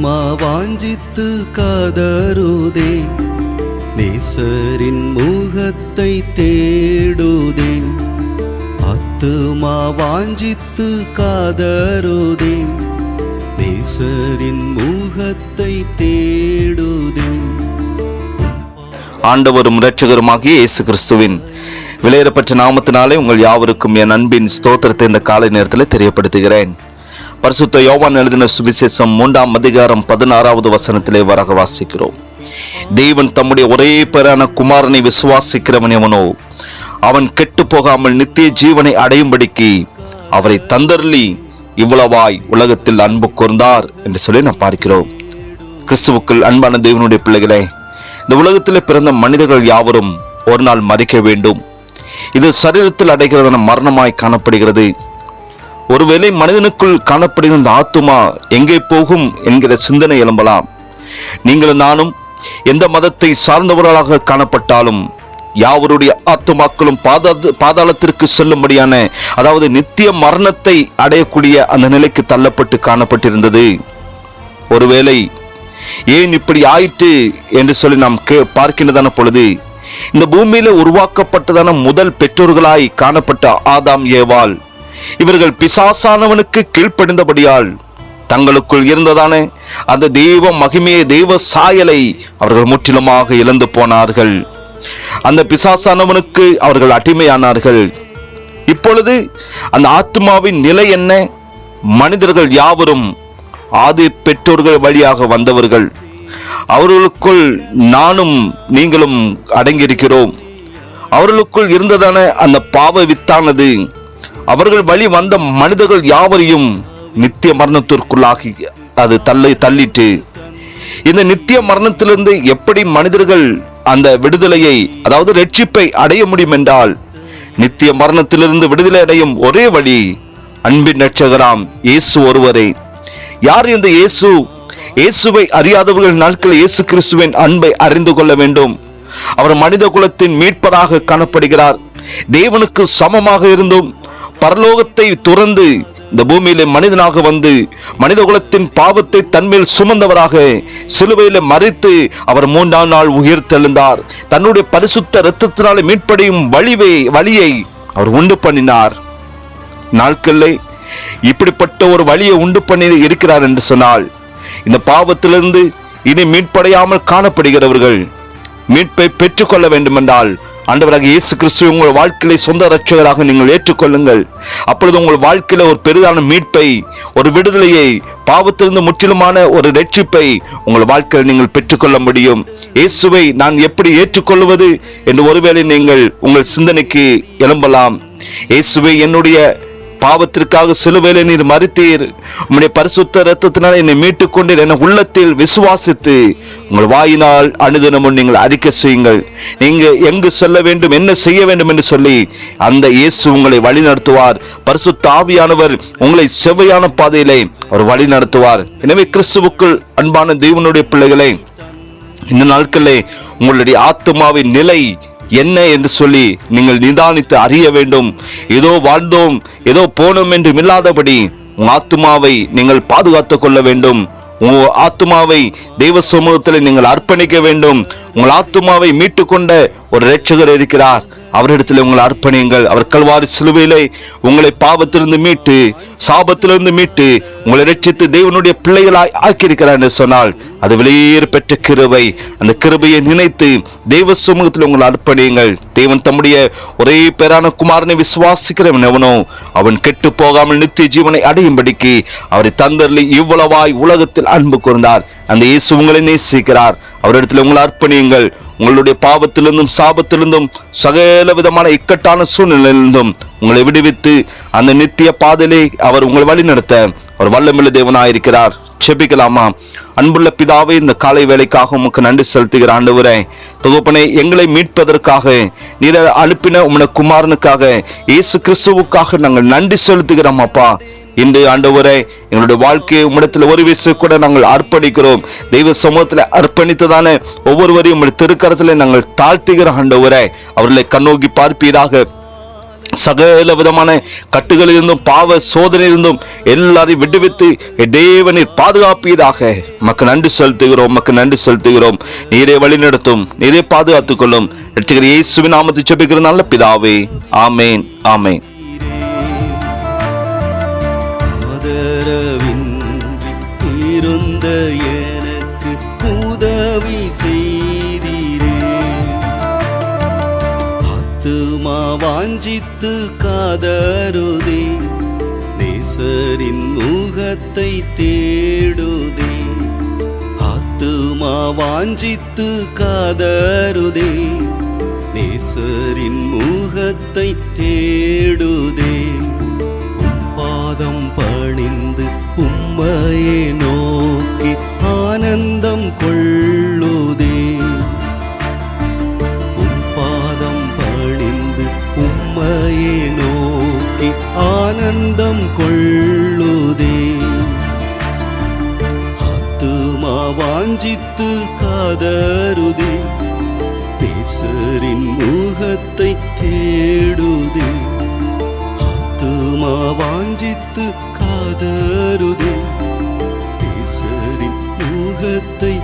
ஆத்துமா வாஞ்சித்து கதறுதே, நேசரின் முகத்தை தேடுதே. ஆத்துமா வாஞ்சித்து கதறுதே, நேசரின் முகத்தை தேடுதே. ஆண்டவரும் இரட்சகருமாகிய இயேசு கிறிஸ்துவின் விலையேறப்பட்ட நாமத்தினாலே உங்கள் யாவருக்கும் என் அன்பின் ஸ்தோத்திரத்தை இந்த காலை நேரத்தில் தெரியப்படுத்துகிறேன். பரிசுத்த யோவான் எழுதின சுவிசேஷம் 3ஆம் அதிகாரம் 16வது வசனத்திலே வராக வாசிக்கிறோம். தேவன் தம்முடைய ஒரே பேரான குமாரனை விசுவாசிக்கிறவன் எவனோ அவன் கெட்டு போகாமல் நித்திய ஜீவனை அடையும்படிக்கு அவரை தந்தருளி இவ்வளவாய் உலகத்தில் அன்பு கூர்ந்தார் என்று சொல்லி நாம் பார்க்கிறோம். கிறிஸ்துவுக்குள் அன்பான தேவனுடைய பிள்ளைகளே, இந்த உலகத்தில் பிறந்த மனிதர்கள் யாவரும் ஒரு நாள் மரிக்க வேண்டும். இது சரீரத்தில் அடைகிறதான மரணமாய் காணப்படுகிறது. ஒருவேளை மனிதனுக்குள் காணப்படுகிற இந்த ஆத்துமா எங்கே போகும் என்கிற சிந்தனை எழும்பலாம். நீங்களும் நானும் எந்த மதத்தை சார்ந்தவர்களாக காணப்பட்டாலும் யாவருடைய ஆத்துமாக்களும் பாதாளத்திற்கு செல்லும்படியான, அதாவது நித்திய மரணத்தை அடையக்கூடிய அந்த நிலைக்கு தள்ளப்பட்டு காணப்பட்டிருந்தது. ஒருவேளை ஏன் இப்படி ஆயிற்று என்று சொல்லி நாம் பார்க்கின்றதான பொழுது, இந்த பூமியில உருவாக்கப்பட்டதான முதல் பெற்றோர்களாய் காணப்பட்ட ஆதாம் ஏவாள் இவர்கள் பிசாசானவனுக்கு கீழ்ப்படிந்தபடியால் தங்களுக்குள் இருந்ததான அந்த தெய்வ மகிமையை, தெய்வ சாயலை அவர்கள் முற்றிலுமாக இழந்து போனார்கள். அந்த பிசாசானவனுக்கு அவர்கள் அடிமையானார்கள். இப்பொழுது அந்த ஆத்மாவின் நிலை என்ன? மனிதர்கள் யாவரும் ஆதி பெற்றோர்கள் வழியாக வந்தவர்கள். அவர்களுக்குள் நானும் நீங்களும் அடங்கியிருக்கிறோம். அவர்களுக்குள் இருந்ததான அந்த பாவ வித்தானது அவர்கள் வழி வந்த மனிதர்கள் யாவரையும் நித்திய மரணத்திற்குள்ளாகி அது தள்ளிட்டு, இந்த நித்திய மரணத்திலிருந்து எப்படி மனிதர்கள் அந்த விடுதலையை, அதாவது ரட்சிப்பை அடைய முடியும் என்றால், நித்திய மரணத்திலிருந்து விடுதலை அடையும் ஒரே வழி அன்பின் இரட்சகராம் இயேசு ஒருவரே. யார் இந்த இயேசு? இயேசுவை அறியாதவர்கள் நாட்கள் இயேசு கிறிஸ்துவின் அன்பை அறிந்து கொள்ள வேண்டும். அவர் மனித குலத்தின் மீட்பராக காணப்படுகிறார். தேவனுக்கு சமமாக இருந்தும் பரலோகத்தை துறந்து இந்த பூமியிலே மனிதனாக வந்து மனித குலத்தின் பாவத்தை தன்மேல் சுமந்தவராக சிலுவையில மரித்து அவர் 3ஆம் நாள் உயிர்த்தெழுந்தார். தன்னுடைய பரிசுத்த இரத்தத்தினாலே மீட்படையும் வழியை அவர் உண்டு பண்ணினார். நாட்களில் இப்படிப்பட்ட ஒரு வழியை உண்டு பண்ணி இருக்கிறார் என்று சொன்னால், இந்த பாவத்திலிருந்து இனி மீட்படையாமல் காணப்படுகிறவர்கள் மீட்பை பெற்றுக்கொள்ள வேண்டும் என்றால், ஆண்டவராக இயேசு கிறிஸ்துவை உங்கள் வாழ்க்கையில சொந்த இரட்சகராக நீங்கள் ஏற்றுக்கொள்ளுங்கள். அப்பொழுது உங்கள் வாழ்க்கையில ஒரு பெரிதான மீட்பை, ஒரு விடுதலையை, பாவத்திலிருந்து முற்றிலுமான ஒரு ரட்சிப்பை உங்கள் வாழ்க்கையில் நீங்கள் பெற்றுக்கொள்ள முடியும். இயேசுவை நான் எப்படி ஏற்றுக்கொள்வது என்று ஒருவேளை நீங்கள் உங்கள் சிந்தனைக்கு எழும்பலாம். இயேசுவை என்னுடைய பாவத்திற்காக சிலுவையிலே நீர் மரித்தீர், உம்முடைய பரிசுத்த இரத்தத்தினால் என்னை மீட்டுக் கொண்டீர் என உள்ளத்தில் விசுவாசித்து உங்கள் வாயினால் அனுதினமும் நீங்கள் அறிக்கை செய்யுங்கள். நீங்க எங்கு செல்ல வேண்டும், என்ன செய்ய வேண்டும் என்று சொல்லி அந்த இயேசு உங்களை வழி நடத்துவார். பரிசுத்த ஆவியானவர் உங்களை செவ்வையான பாதையிலே அவர் வழி நடத்துவார். எனவே கிறிஸ்துவுக்குள் அன்பான தேவனுடைய பிள்ளைகளே, இந்த நாட்களிலே உங்களுடைய ஆத்துமாவின் நிலை என்ன என்று சொல்லி நீங்கள் நிதானித்து அறிய வேண்டும். ஏதோ வாழ்ந்தோம், ஏதோ போனோம் என்று இல்லாதபடி உங்கள் ஆத்துமாவை நீங்கள் பாதுகாத்துக் கொள்ள வேண்டும். உங்கள் ஆத்துமாவை தெய்வ சமூகத்தில் நீங்கள் அர்ப்பணிக்க வேண்டும். உங்கள் ஆத்துமாவை மீட்டு கொண்ட ஒரு இரட்சகர் இருக்கிறார். அவரிடத்தில் உங்களை அர்ப்பணியுங்கள். அவர் கல்வாரி சிலுவையிலே உங்களை பாவத்திலிருந்து மீட்டு, சாபத்திலிருந்து மீட்டு உங்களை ரட்சித்து தேவனுடைய பிள்ளைகளாய் ஆக்கியிருக்கிறார் என்று சொன்னால், அது வெளியேறு பெற்ற கிருபை. அந்த கிருபையை நினைத்து தெய்வ சமூகத்தில் உங்களை அர்ப்பணியுங்கள். தேவன் தம்முடைய ஒரே பேரான குமாரனை விசுவாசிக்கிறவன் எவனோ அவன் கெட்டு போகாமல் நித்திய ஜீவனை அடையும்படிக்கு அவரை தந்தருளி இவ்வளவாய் உலகத்தில் அன்பு கூர்ந்தார். அந்த இயேசு உங்களை நேசிக்கிறார். அவரிடத்தில் உங்களை அர்ப்பணியுங்கள். உங்களுடைய பாவத்திலிருந்தும் சாபத்திலிருந்தும் சகல விதமான இக்கட்டான சூழ்நிலையிலிருந்தும் உங்களை விடுவித்து அந்த நித்திய பாதையிலே அவர் உங்களை வழி நடத்த அவர் வல்லமில்ல தேவனாயிருக்கிறார். செபிக்கலாமா? அன்புள்ள பிதாவே, இந்த காலை வேலைக்காக உமக்கு நன்றி செலுத்துகிற ஆண்டவரே, தகப்பனே, எங்களை மீட்பதற்காக நீர் அனுப்பின உம்முடைய குமாரனுக்காக இயேசு கிறிஸ்துவுக்காக நாங்கள் நன்றி செலுத்துகிறோம். அப்பா, இன்று ஆண்டவரே, எங்களுடைய வாழ்க்கையை உம்மிடத்தில் ஒரு விஷயம் கூட நாங்கள் அர்ப்பணிக்கிறோம். தெய்வ சமூகத்தில் அர்ப்பணித்ததான ஒவ்வொருவரையும் உம்முடைய திருக்கரத்தில் நாங்கள் தாழ்த்துகிற ஆண்டவரே, அவர்களை கண்ணோக்கி பார்ப்பீராக. சகல விதமான கட்டுகளிலிருந்தும் பாவ சோதனையிலிருந்தும் எல்லாரையும் விடுவித்து தேவனின் பாதுகாப்பீராக. மக்கு நன்றி செலுத்துகிறோம், மக்கு நன்றி செலுத்துகிறோம். நீரே வழி நடத்தும், நீரே பாதுகாத்துக் கொள்ளும். இரட்சகர் இயேசுவின் நாமத்தில் ஜெபிக்கிற நல்ல பிதாவே, ஆமேன், ஆமேன். ஆதரவின்றி இருந்த எனக்கு உதவி செய்தீரே. ஆத்துமா வாஞ்சித்து காதருதே, நேசரின் முகத்தை தேடுதே. ஆத்துமா வாஞ்சித்து காதருதே, நேசரின் முகத்தை தேடுதே. பாதம் பணிந்து உம்மையே நோக்கி ஆனந்தம் கொள்ளுதே. பாதம் பணிந்து உம்மையே நோக்கி ஆனந்தம் கொள்ளுதே. ஆத்துமா வாஞ்சித்து காதருதே, நேசரின் முகத்தை தேடுதே. ஆத்துமா வாஞ்சித்து காதருதே, நேசரின் முகத்தை